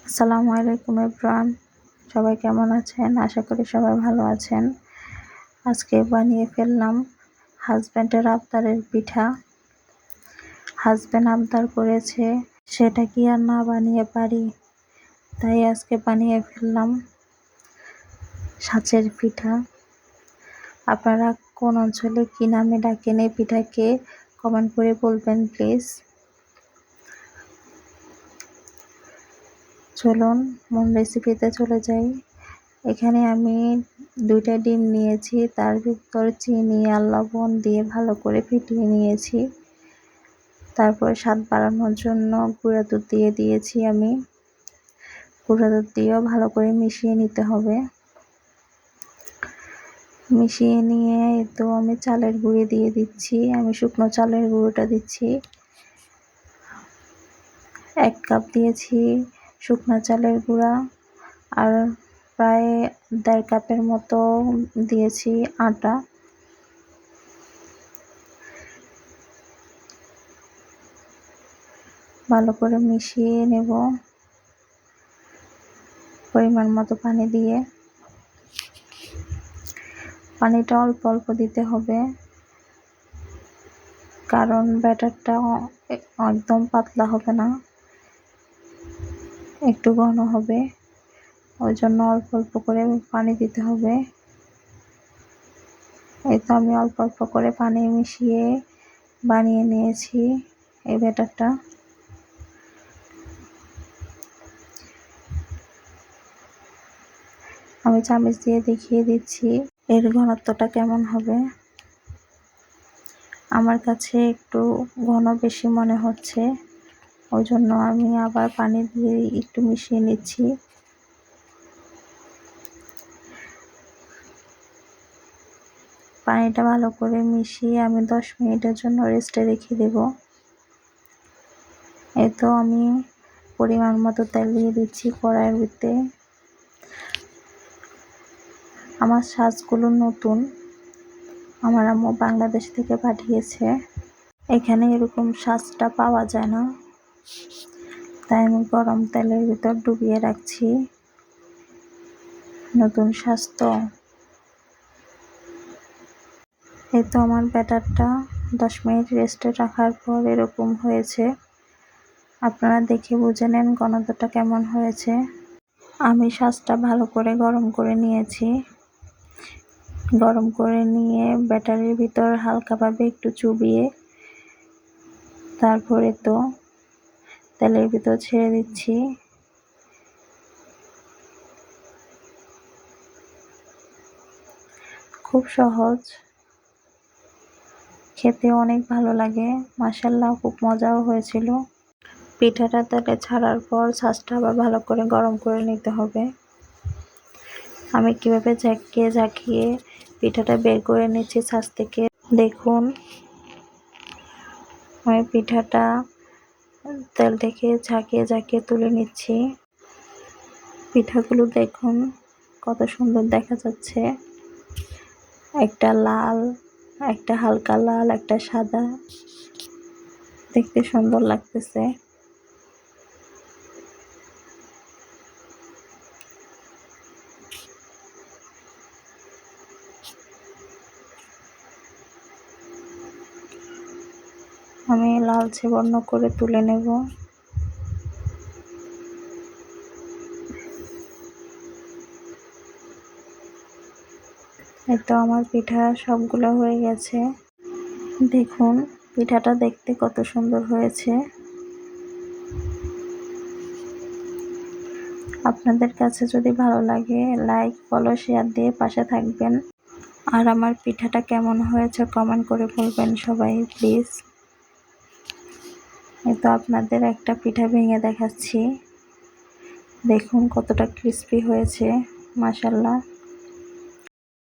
আসসালামু আলাইকুম এভরিওয়ান, সবাই কেমন আছেন? আশা করি সবাই ভালো আছেন। আজকে বানিয়ে ফেললাম হাজব্যান্ডের আবদারের পিঠা। হাজব্যান্ড আবদার করেছে, সেটা কি আর না বানিয়ে পারি, তাই আজকে বানিয়ে ফেললাম সাঁচের পিঠা। আপনারা কোন অঞ্চলে কি নামে ডাকেন এই পিঠাকে কমেন্ট করে বলবেন প্লিজ। চলুন মূল রেসিপিতে চলে যাই। এখানে আমি 2টা ডিম নিয়েছি, তার ভিতর চিনি আর লবণ দিয়ে ভালো করে ফেটিয়ে নিয়েছি। তারপর স্বাদ বাড়ানোর জন্য গুঁড়া দুধ দিয়ে দিয়েছি। আমি গুঁড়া দুধ দিয়েও ভালো করে মিশিয়ে নিতে হবে। মিশিয়ে নিয়ে তো আমি চালের গুঁড়ি দিয়ে দিচ্ছি। আমি শুকনো চালের গুঁড়োটা দিচ্ছি। 1 কাপ দিয়েছি শুকনো চালের গুঁড়া, আর প্রায় 1.5 কাপের মতো দিয়েছি আটা। ভালো করে মিশিয়ে নেব পরিমাণ মতো পানি দিয়ে। পানিটা অল্প অল্প দিতে হবে, কারণ ব্যাটারটা একদম পাতলা হবে না, একটু ঘন হবে, ওই জন্য অল্প অল্প করে পানি দিতে হবে। এই তো আমি অল্প অল্প করে পানি মিশিয়ে বানিয়ে নিয়েছি এই ব্যাটারটা। আমি চামচ দিয়ে দেখিয়ে দিচ্ছি এর ঘনত্বটা কেমন হবে। আমার কাছে একটু ঘন বেশি মনে হচ্ছে, ওই জন্য আমি আবার পানি দিয়ে একটু মিশিয়ে নিচ্ছি। পানিটা ভালো করে মিশিয়ে আমি 10 মিনিটের জন্য রেস্টে রেখে দেব। এই তো আমি পরিমাণ মতো তেল দিয়ে দিচ্ছি কড়াইয়ের ভিতরে। আমার সাজগুলো নতুন, আমার আম্মু বাংলাদেশ থেকে পাঠিয়েছে। এখানে এরকম সাজটা পাওয়া যায় না, তাই আমি গরম তেলের ভিতর ডুবিয়ে রাখছি। নতুন সাজ তো। এই তো আমার ব্যাটারটা 10 মিনিট রেস্টে রাখার পর এরকম হয়েছে। আপনারা দেখে বুঝে নেন ঘনত্বটা কেমন হয়েছে। আমি সাজটা ভালো করে গরম করে নিয়েছি। গরম করে নিয়ে ব্যাটারের ভিতর হালকাভাবে একটু চুবিয়ে তারপরে তো তেলের ভিতর ছেড়ে দিচ্ছি। খুব সহজ, খেতে অনেক ভালো লাগে, মাশাআল্লাহ খুব মজাও হয়েছিল। পিঠাটা তেলে ছাড়ার পর ছাঁচটা আবার ভালো করে গরম করে নিতে হবে। আমি কিভাবে ঝাঁকিয়ে ঝাঁকিয়ে পিঠাটা বের করে নিচ্ছি ছাঁচ থেকে, দেখুন। আমি পিঠাটা তেল থেকে ঝাঁকিয়ে ঝাঁকিয়ে তুলে নিচ্ছি। পিঠাগুলো দেখুন কত সুন্দর দেখা যাচ্ছে, একটা লাল, একটা হালকা লাল, একটা সাদা, দেখতে সুন্দর লাগতেছে। আমি লালচে বর্ণ করে তুলে নেব। এই তো আমার পিঠা সবগুলো হয়ে গেছে। দেখুন পিঠাটা দেখতে কত সুন্দর হয়েছে। আপনাদের কাছে যদি ভালো লাগে লাইক, ফলো, শেয়ার দিয়ে পাশে থাকবেন। আর আমার পিঠাটা কেমন হয়েছে কমেন্ট করে বলবেন সবাই প্লিজ। এই তো আপনাদের একটা পিঠা ভেঙে দেখাচ্ছি, দেখুন কতটা ক্রিস্পি হয়েছে, মাশাআল্লাহ।